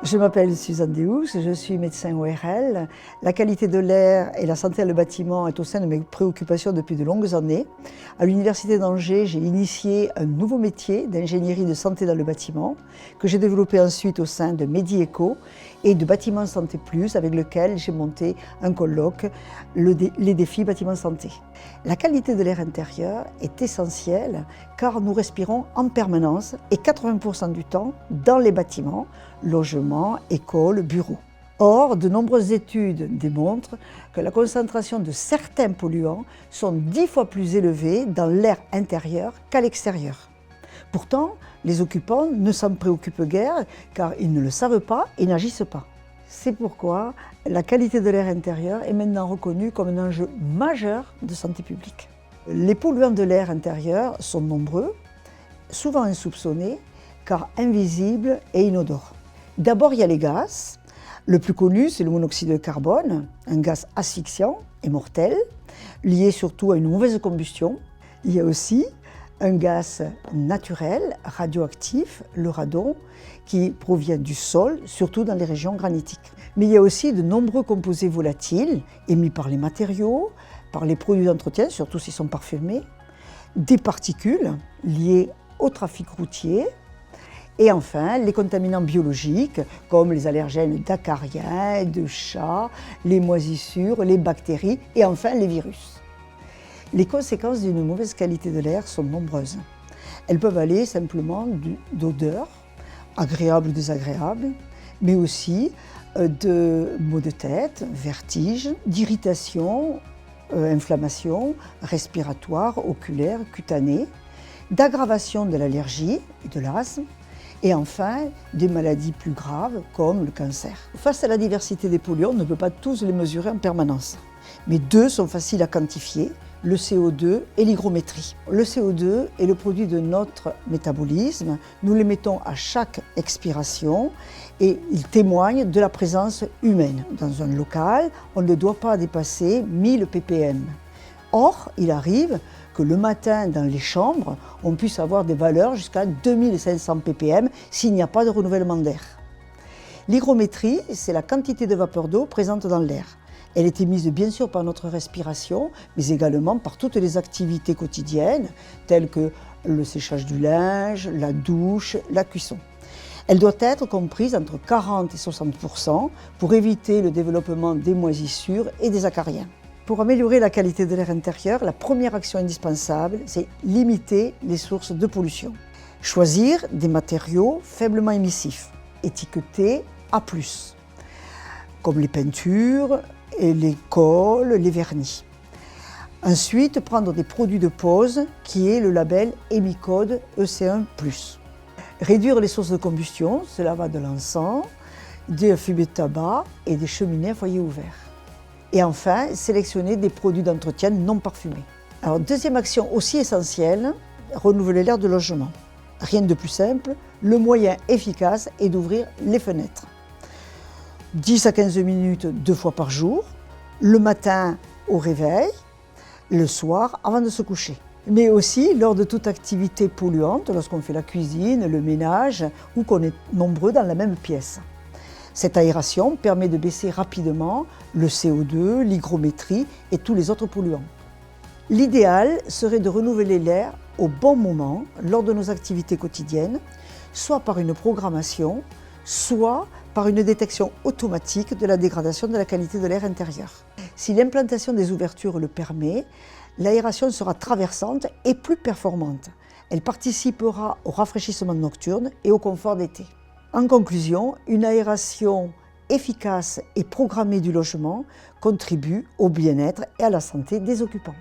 Je m'appelle Suzanne Déhoux, je suis médecin ORL. La qualité de l'air et la santé dans le bâtiment est au sein de mes préoccupations depuis de longues années. À l'Université d'Angers, j'ai initié un nouveau métier d'ingénierie de santé dans le bâtiment que j'ai développé ensuite au sein de Medieco et de Bâtiment Santé Plus avec lequel j'ai monté un colloque, les défis bâtiment santé. La qualité de l'air intérieur est essentielle car nous respirons en permanence et 80% du temps dans les bâtiments, logements, écoles, bureaux. Or, de nombreuses études démontrent que la concentration de certains polluants sont 10 fois plus élevée dans l'air intérieur qu'à l'extérieur. Pourtant, les occupants ne s'en préoccupent guère car ils ne le savent pas et n'agissent pas. C'est pourquoi la qualité de l'air intérieur est maintenant reconnue comme un enjeu majeur de santé publique. Les polluants de l'air intérieur sont nombreux, souvent insoupçonnés car invisibles et inodores. D'abord, il y a les gaz. Le plus connu, c'est le monoxyde de carbone, un gaz asphyxiant et mortel, lié surtout à une mauvaise combustion. Il y a aussi un gaz naturel, radioactif, le radon, qui provient du sol, surtout dans les régions granitiques. Mais il y a aussi de nombreux composés volatiles émis par les matériaux, par les produits d'entretien, surtout s'ils sont parfumés, des particules liées au trafic routier, et enfin, les contaminants biologiques, comme les allergènes d'acariens, de chats, les moisissures, les bactéries et enfin les virus. Les conséquences d'une mauvaise qualité de l'air sont nombreuses. Elles peuvent aller simplement d'odeurs, agréables ou désagréables, mais aussi de maux de tête, vertiges, d'irritation, inflammation respiratoire, oculaire, cutanée, d'aggravation de l'allergie et de l'asthme, et enfin, des maladies plus graves comme le cancer. Face à la diversité des polluants, on ne peut pas tous les mesurer en permanence. Mais deux sont faciles à quantifier, le CO2 et l'hygrométrie. Le CO2 est le produit de notre métabolisme. Nous l'émettons à chaque expiration et il témoigne de la présence humaine. Dans un local, on ne doit pas dépasser 1000 ppm. Or, il arrive que le matin, dans les chambres, on puisse avoir des valeurs jusqu'à 2500 ppm s'il n'y a pas de renouvellement d'air. L'hygrométrie, c'est la quantité de vapeur d'eau présente dans l'air. Elle est émise bien sûr par notre respiration, mais également par toutes les activités quotidiennes, telles que le séchage du linge, la douche, la cuisson. Elle doit être comprise entre 40 et 60% pour éviter le développement des moisissures et des acariens. Pour améliorer la qualité de l'air intérieur, la première action indispensable, c'est limiter les sources de pollution. Choisir des matériaux faiblement émissifs, étiquetés A+, comme les peintures, et les colles, les vernis. Ensuite, prendre des produits de pose qui est le label Emicode EC1+. Réduire les sources de combustion, cela va de l'encens, des fumées de tabac et des cheminées à foyer ouvert. Et enfin, sélectionner des produits d'entretien non parfumés. Alors, deuxième action aussi essentielle, renouveler l'air de logement. Rien de plus simple, le moyen efficace est d'ouvrir les fenêtres. 10 à 15 minutes 2 fois par jour, le matin au réveil, le soir avant de se coucher. Mais aussi lors de toute activité polluante, lorsqu'on fait la cuisine, le ménage ou qu'on est nombreux dans la même pièce. Cette aération permet de baisser rapidement le CO2, l'hygrométrie et tous les autres polluants. L'idéal serait de renouveler l'air au bon moment lors de nos activités quotidiennes, soit par une programmation, soit par une détection automatique de la dégradation de la qualité de l'air intérieur. Si l'implantation des ouvertures le permet, l'aération sera traversante et plus performante. Elle participera au rafraîchissement nocturne et au confort d'été. En conclusion, une aération efficace et programmée du logement contribue au bien-être et à la santé des occupants.